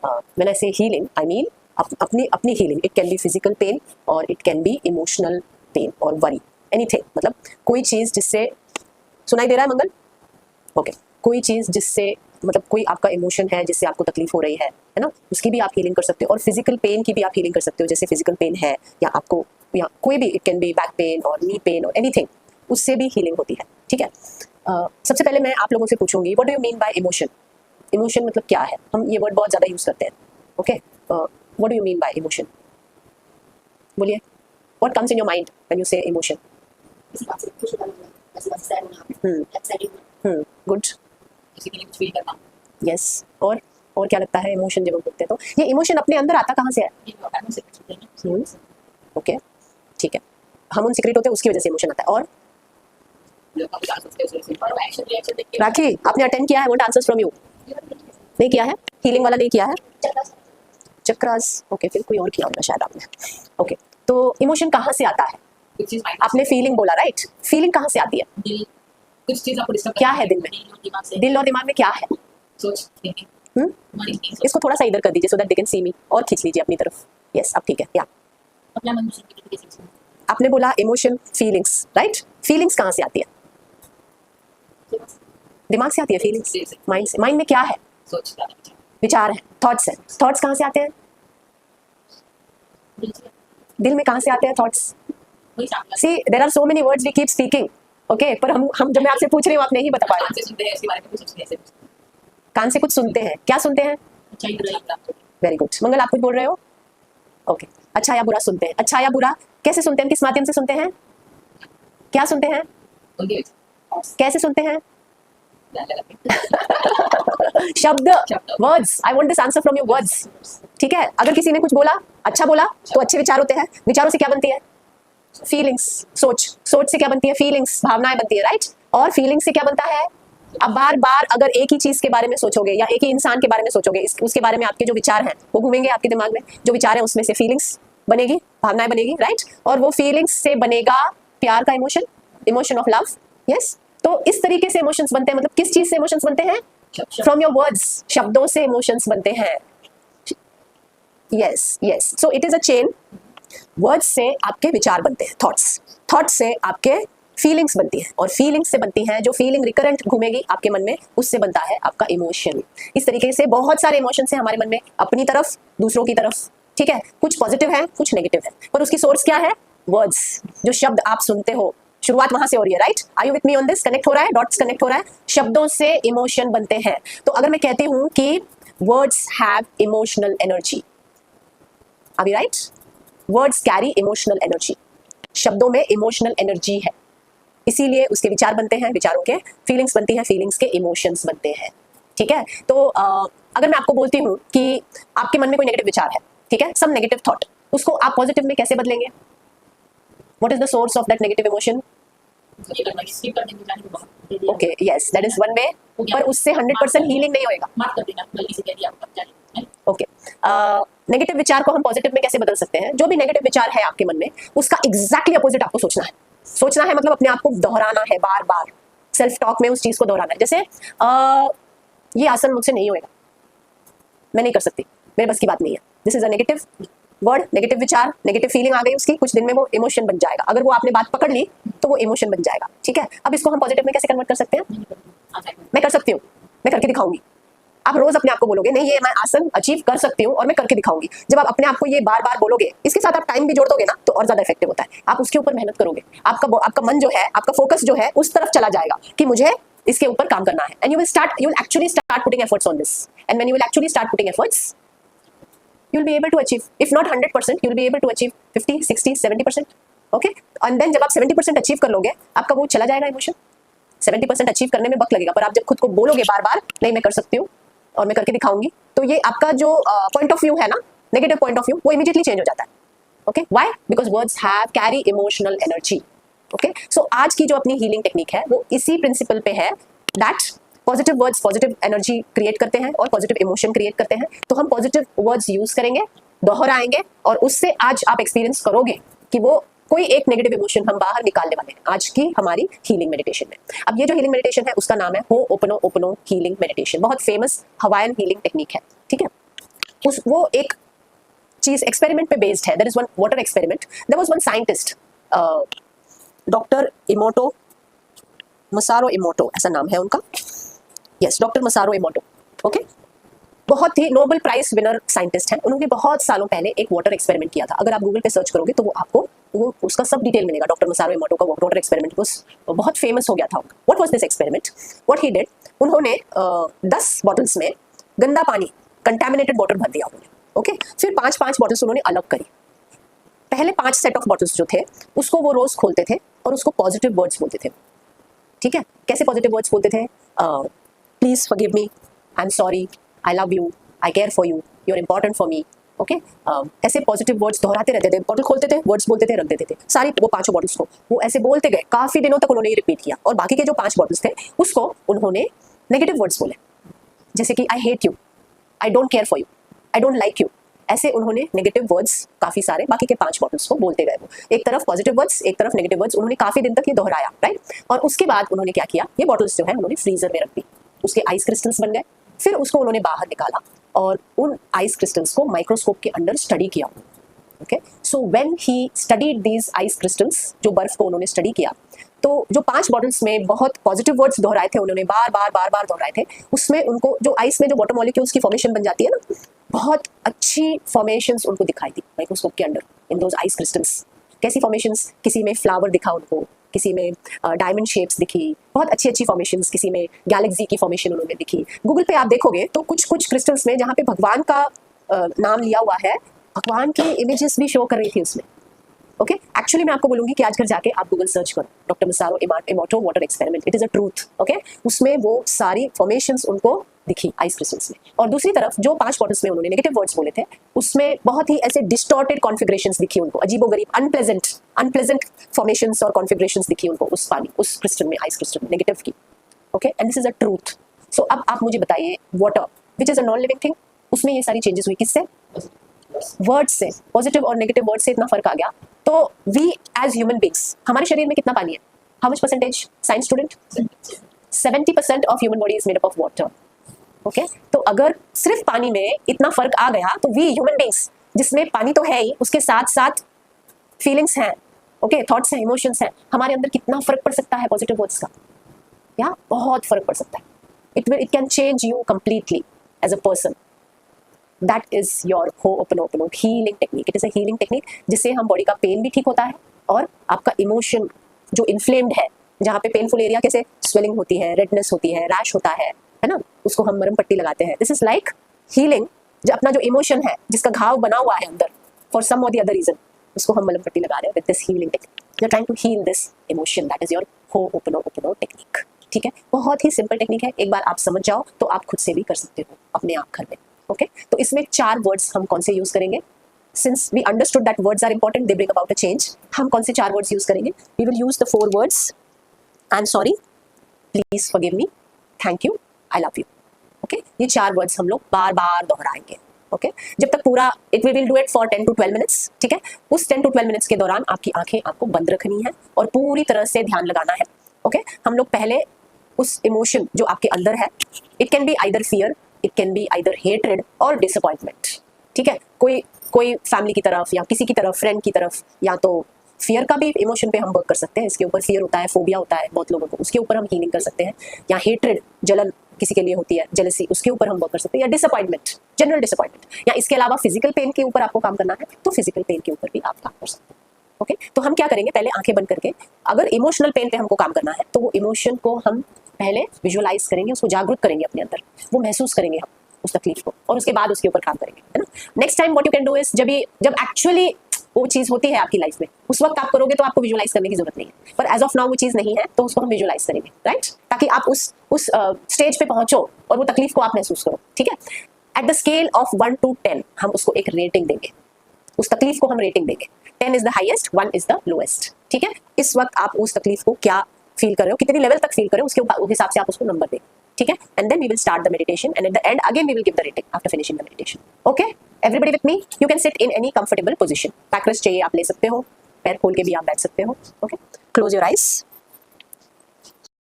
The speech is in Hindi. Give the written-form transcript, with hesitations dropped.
व्हेन आई से हीलिंग आई मीन अपनी अपनी healing. It can be physical pain और it can be emotional pain और वरी, एनीथिंग. मतलब कोई चीज़ जिससे, सुनाई दे रहा है मंगल? ओके. कोई चीज़ जिससे, मतलब कोई आपका इमोशन है जिससे आपको तकलीफ हो रही है ना, उसकी भी आप हीलिंग कर सकते हो. और फिजिकल पेन की भी आप हीलिंग कर सकते हो. जैसे फिजिकल पेन है या आपको, या कोई भी, it can be back pain और नी पेन और एनीथिंग, उससे भी हीलिंग होती है. ठीक है. सबसे पहले मैं आप लोगों से पूछूंगी, what do you mean by emotion? Emotion मतलब क्या है? हम ये वर्ड बहुत ज़्यादा यूज़ करते हैं. Okay. What do you mean by emotion? बोलिए. What comes in your mind when you say emotion? Good. Yes. और क्या लगता है इमोशन जब हम बोलते हैं तो ये इमोशन अपने अंदर आता कहाँ से है? ओके. ठीक है. हार्मोन सीक्रेट होते हैं, उसकी वजह से इमोशन आता है. और राखी, आपने अटेंड किया है? Want answers from you? नहीं किया है? हीलिंग वाला नहीं किया है? चक्रास. ओके. फिर कोई और किया होगा शायद आपने. ओके. तो इमोशन कहाँ से आता है? आपने फीलिंग बोला, राइट? फीलिंग कहाँ से आती है? कुछ चीज आपको डिस्टर्ब क्या है दिल में? दिल और दिमाग में क्या है? सोच. इसको थोड़ा सा इधर कर दीजिए so that they can see मी. और खींच लीजिए अपनी तरफ. यस, अब ठीक है. या अपना मन से आपने बोला इमोशन, फीलिंग्स, राइट? फीलिंग्स कहाँ से आती है? दिमाग से आती है फीलिंग्स? माइंड से. माइंड में क्या है? सोच, विचार है, थॉट्स है. थॉट्स कहाँ से आते हैं? दिल में कहाँ से आते हैं thoughts? See there are so many words we keep speaking. Okay. पर हम जब मैं आपसे पूछ रही हूँ आप नहीं बता पा रहे. कान से कुछ सुनते हैं. क्या सुनते हैं? Very good. मंगल, आप कुछ बोल रहे हो? ओके. अच्छा या बुरा सुनते हैं. अच्छा या बुरा कैसे सुनते हैं? किस माध्यम से सुनते हैं? क्या सुनते हैं? कैसे सुनते हैं? शब्द, words. I want this answer from your words. ठीक है. अगर किसी ने कुछ बोला, अच्छा बोला, तो अच्छे विचार होते हैं. विचारों से क्या बनती है? फीलिंग्स. सोच से क्या बनती है? फीलिंग्स, भावनाएं बनती है, राइट? और फीलिंग्स से क्या बनता है? अब बार बार अगर एक ही चीज के बारे में सोचोगे या एक ही इंसान के बारे में सोचोगे, उसके बारे में आपके जो विचार हैं वो घूमेंगे आपके दिमाग में. जो विचार है उसमें से फीलिंग्स बनेगी, भावनाएं बनेगी, राइट? और वो फीलिंग्स से बनेगा प्यार का emotion, emotion of love. Yes. तो इस तरीके से इमोशंस बनते हैं. मतलब किस चीज से इमोशंस बनते हैं? From your words. शब्दों से इमोशंस बनते हैं. Yes. Yes. So it is a chain. Words से आपके विचार बनते हैं, थॉट्स से आपके फीलिंग्स बनती है, और फीलिंग्स से बनती है जो फीलिंग रिकरेंट घूमेगी आपके मन में, उससे बनता है आपका इमोशन. इस तरीके से बहुत सारे इमोशंस हैं हमारे मन में, अपनी तरफ, दूसरों की तरफ. ठीक है. कुछ पॉजिटिव है, कुछ नेगेटिव है, पर उसकी सोर्स क्या है? वर्ड्स. जो शब्द आप सुनते हो, शुरुआत वहां से हो रही है, right? Are you with me on this? Connect हो रहा है? डॉट्स कनेक्ट हो रहा है? शब्दों से इमोशन बनते हैं. तो अगर मैं कहती हूं कि वर्ड्स हैव इमोशनल एनर्जी, अभी right? Words carry emotional energy. शब्दों में इमोशनल एनर्जी है, इसीलिए उसके विचार बनते हैं, विचारों के फीलिंग्स बनती हैं, फीलिंग्स के इमोशंस बनते हैं. ठीक है. तो अगर मैं आपको बोलती हूँ कि आपके मन में कोई नेगेटिव विचार है, ठीक है, सम नेगेटिव थॉट, उसको आप पॉजिटिव में कैसे बदलेंगे? What is the source of that negative emotion? Okay. Yes, that is one way. पर उससे 100% हीलिंग नहीं होएगा. ओके. नेगेटिव विचार को हम पॉजिटिव में कैसे बदल सकते हैं? जो भी नेगेटिव विचार है आपके मन में, उसका एग्जैक्टली अपोजिट आपको सोचना है. सोचना है मतलब अपने आप को दोहराना है, बार बार सेल्फ टॉक में उस चीज को दोहराना है. जैसे ये आसन मुझसे नहीं होएगा, मैं नहीं कर सकती, मेरे बस की बात नहीं है. This is a negative word, negative विचार, नेगेटिव फीलिंग आ गई उसकी, कुछ दिन में वो इमोशन बन जाएगा. अगर वो आपने बात पकड़ ली तो वो इमोशन बन जाएगा. ठीक है. अब इसको हम पॉजिटिव में कैसे कन्वर्ट कर सकते हैं? मैं कर सकती हूँ, मैं करके दिखाऊंगी. आप रोज अपने आप को बोलोगे, नहीं ये मैं आसन अचीव कर सकती हूँ और मैं करके दिखाऊंगी. जब आप अपने आप को ये बार बार बोलोगे, इसके साथ आप टाइम भी जोड़ दोगे ना, तो और ज्यादा इफेक्टिव होता है. आप उसके ऊपर मेहनत करोगे, आपका मन जो है, आपका फोकस जो है उस तरफ चला जाएगा कि मुझे इसके ऊपर काम करना है. And you will actually start putting efforts on this. And when you will actually start putting efforts, you will be able to achieve, if not 100%, you will be able to achieve 50, 60, 70%. Okay? And then जब आप 70% अचीव कर लोगे, आपका वो चला जाएगा इमोशन. 70% अचीव करने में वक्त लगेगा, पर आप जब खुद को बोलोगे बार बार, नहीं मैं कर सकती हूँ और मैं करके दिखाऊंगी, तो ये आपका जो पॉइंट ऑफ व्यू है ना, नेगेटिव पॉइंट ऑफ व्यू, वो इमीडिएटली चेंज हो जाता है. Okay. Why? Because words have carry emotional energy. Okay. So आज की जो अपनी हीलिंग टेक्निक है वो इसी प्रिंसिपल पे है, that positive words positive energy create करते हैं और पॉजिटिव इमोशन क्रिएट करते हैं. तो हम पॉजिटिव वर्ड्स यूज करेंगे, दोहराएंगे, और उससे आज आप एक्सपीरियंस करोगे कि वो कोई एक नेगेटिव इमोशन हम बाहर निकालने वाले हैं आज की हमारी हीलिंग मेडिटेशन में. अब ये जो हीलिंग मेडिटेशन है उसका नाम है हो'ओपोनोपोनो हीलिंग मेडिटेशन. बहुत फेमस हवाईन हीलिंग टेक्निक है. ठीक है. वो एक चीज एक्सपेरिमेंट पे बेस्ड है. There is one water experiment. There was one scientist, doctor Emoto, Masaru Emoto ऐसा नाम है उनका. Yes, doctor Masaru Emoto. Okay, बहुत ही नोबेल प्राइज विनर साइंटिस्ट हैं. उन्होंने बहुत सालों पहले एक वाटर एक्सपेरिमेंट किया था. अगर आप गूगल पे सर्च करोगे तो वो आपको वो उसका सब डिटेल मिलेगा. डॉक्टर मसारो इमोटो का वाटर एक्सपेरिमेंट बहुत फेमस हो गया था. What was this experiment? What he did, उन्होंने 10 बॉटल्स में गंदा पानी, कंटामिनेटेड वाटर भर दिया उन्होंने. ओके, फिर 5-5 बॉटल्स उन्होंने अलग करी. पहले 5 सेट ऑफ बॉटल्स जो थे उसको वो रोज खोलते थे और उसको पॉजिटिव वर्ड्स बोलते थे. ठीक है, कैसे पॉजिटिव वर्ड्स बोलते थे? Please forgive me, I am sorry, I love you, I care for you, you are important for me. Okay, ऐसे पॉजिटिव वर्ड्स दोहराते रहते थे. बॉटल खोलते थे, वर्ड्स बोलते थे, रख देते थे. सारी वो 5 बॉटल्स को वो ऐसे बोलते गए. काफी दिनों तक उन्होंने ये रिपीट किया. और बाकी के जो 5 बॉटल्स थे उसको उन्होंने नेगेटिव वर्ड्स बोले, जैसे कि I hate you, I don't care for you, I don't like you. ऐसे उन्होंने नेगेटिव वर्ड्स काफी सारे बाकी के 5 बॉटल्स को बोलते गए. वो एक तरफ पॉजिटिव वर्ड्स, एक तरफ नेगेटिव वर्ड्स. उन्होंने काफी दिन तक ये दोहराया, राइट. और उसके बाद उन्होंने क्या किया, ये बॉटल्स जो है उन्होंने फ्रीजर में रख दी. उसके आइस क्रिस्टल्स बन गए. फिर उसको उन्होंने बाहर निकाला और उन आइस क्रिस्टल्स को माइक्रोस्कोप के अंदर स्टडी किया. Okay, so when he studied these ice crystals, जो बर्फ को उन्होंने स्टडी किया, तो जो 5 बॉटल्स में बहुत पॉजिटिव वर्ड्स दोहराए थे उन्होंने, बार बार दोहराए थे, उसमें उनको जो आइस में जो वाटर मॉलिक्यूल्स की फॉर्मेशन बन जाती है ना, बहुत अच्छी फॉर्मेशंस उनको दिखाई दी माइक्रोस्कोप के अंदर इन दोज आइस क्रिस्टल्स. कैसी फॉर्मेशंस? किसी में फ्लावर दिखा उनको, किसी में डायमंड शेप्स दिखी, बहुत अच्छी फॉर्मेशंस, किसी में गैलेक्सी की फॉर्मेशन उन्होंने दिखी. गूगल पे आप देखोगे तो कुछ क्रिस्टल्स में जहाँ पे भगवान का नाम लिया हुआ है, भगवान की इमेजेस भी शो कर रही थी उसमें. ओके, एक्चुअली मैं आपको बोलूंगी कि आज घर जाके आप गूगल सर्च करो doctor Masaru Emoto water experiment, it is a truth. Okay, उसमें वो सारी फॉर्मेशंस उनको दिखी आइस क्रिस्टल्स में. और दूसरी तरफ जो 5 बॉटल्स में उन्होंने नेगेटिव वर्ड्स बोले थे उसमें बहुत ही ऐसे डिस्टॉर्टेड कॉन्फ़िगरेशंस दिखी उनको, अजीबोगरीब, अनप्लेजेंट फॉर्मेशंस और कॉन्फ़िगरेशंस दिखी उनको उस क्रिस्टल में, आइस क्रिस्टल में, नेगेटिव की. Okay, and this is a truth. So अब आप मुझे बताइए, water which is a non living thing, उसमें ये सारी चेंजेस हुई किससे? वर्ड्स से. पॉजिटिव और नेगेटिव वर्ड से इतना फर्क आ गया. तो वी एज ह्यूमन बींग्स, हमारे शरीर में कितना पानी है? How much percentage? Science student, 70% of human body is made up of water. Okay, तो अगर सिर्फ पानी में इतना फर्क आ गया तो वी ह्यूमन बींग्स, जिसमें पानी तो है ही, उसके साथ साथ फीलिंग्स हैं, ओके, थॉट्स हैं, इमोशंस हैं, हमारे अंदर कितना फर्क पड़ सकता है पॉजिटिव वर्ड्स का? या बहुत फर्क पड़ सकता है. It can change you completely as a person. That is your ho'oponopono healing technique. It is a healing technique जिससे हम बॉडी का पेन भी ठीक होता है और आपका इमोशन जो इन्फ्लेम्ड है, जहाँ पे पेनफुल एरिया कैसे स्वेलिंग होती है, रेडनेस होती है, रैश होता है ना, उसको हम मरहम पट्टी लगाते हैं. This is like healing. जो अपना जो इमोशन है, जिसका घाव बना हुआ है अंदर फॉर सम और द अदर रीजन, उसको हम मलहम पट्टी लगा रहे हैं with this healing technique. You are trying to heal this emotion. That is your ho'oponopono technique. ठीक है, बहुत ही सिंपल टेक्निक है. एक बार आप समझ जाओ तो आप खुद से भी कर सकते हो अपने आप घर में. ओके, तो इसमें 4 वर्ड्स हम कौन से यूज करेंगे? Since we understood that words are important, they bring about a change. हम कौन से 4 वर्ड्स यूज करेंगे? We will use the 4 words. I am sorry, please forgive me, thank you, I love you. Okay, ये 4 वर्ड्स हम लोग बार बार दोहराएंगे. ओके, जब तक पूरा we will do it for 10 to 12 minutes. ठीक है, उस 10 to 12 मिनट्स के दौरान आपकी आंखें आपको बंद रखनी है और पूरी तरह से ध्यान लगाना है. ओके, हम लोग पहले उस इमोशन जो आपके अंदर है, it can be either fear, it can be either hatred और डिसअपॉइंटमेंट. ठीक है, कोई फैमिली की तरफ या किसी की तरफ, फ्रेंड की तरफ, या तो फियर का भी इमोशन पे हम वर्क कर सकते हैं. इसके ऊपर फियर होता है, फोबिया होता है बहुत लोगों को, उसके ऊपर हम हीलिंग कर सकते हैं. या हेट्रेड, जलन किसी के लिए होती है, जेलसी, उसके ऊपर हम वर्क कर सकते हैं. या डिसअपॉइंटमेंट, जनरल डिसअपॉइंटमेंट. या इसके अलावा फिजिकल पेन के ऊपर आपको काम करना है तो फिजिकल पेन के ऊपर भी आप काम कर सकते हैं. ओके, तो हम क्या करेंगे, पहले आंखें बंद करके, अगर इमोशनल पेन पे हमको काम करना है तो वो इमोशन को हम पहले विजुअलाइज करेंगे, उसको जागरूक करेंगे अपने अंदर, वो महसूस करेंगे हम उस तकलीफ को, और उसके बाद उसके ऊपर काम करेंगे, है ना. Next time what you can do is, जब एक्चुअली वो चीज होती है आपकी लाइफ में, उस वक्त आप करोगे तो आपको विजुअलाइज करने की जरूरत नहीं है. पर एज ऑफ नाउ वो चीज नहीं है तो उसको हम विजुअलाइज करेंगे, राइट, ताकि आप उस स्टेज पे पहुंचो और वो तकलीफ को आप महसूस करो. ठीक है, at the scale of 1 to 10 हम उसको एक रेटिंग देंगे, उस तकलीफ को हम रेटिंग देंगे. 10 is the highest, 1 is the lowest. ठीक है, इस वक्त आप उस तकलीफ को क्या फील कर रहे हो, कितनी लेवल तक फील कर रहे हो, उसके हिसाब से आप उसको नंबर दें. ठीक है, and then we will start the meditation and at the end again we will give the rating after finishing the meditation. Okay, everybody with me, you can sit in any comfortable position. Backrest चाहिए आप ले सकते हो, पैर खोल के भी आप बैठ सकते हो. Okay, close your eyes.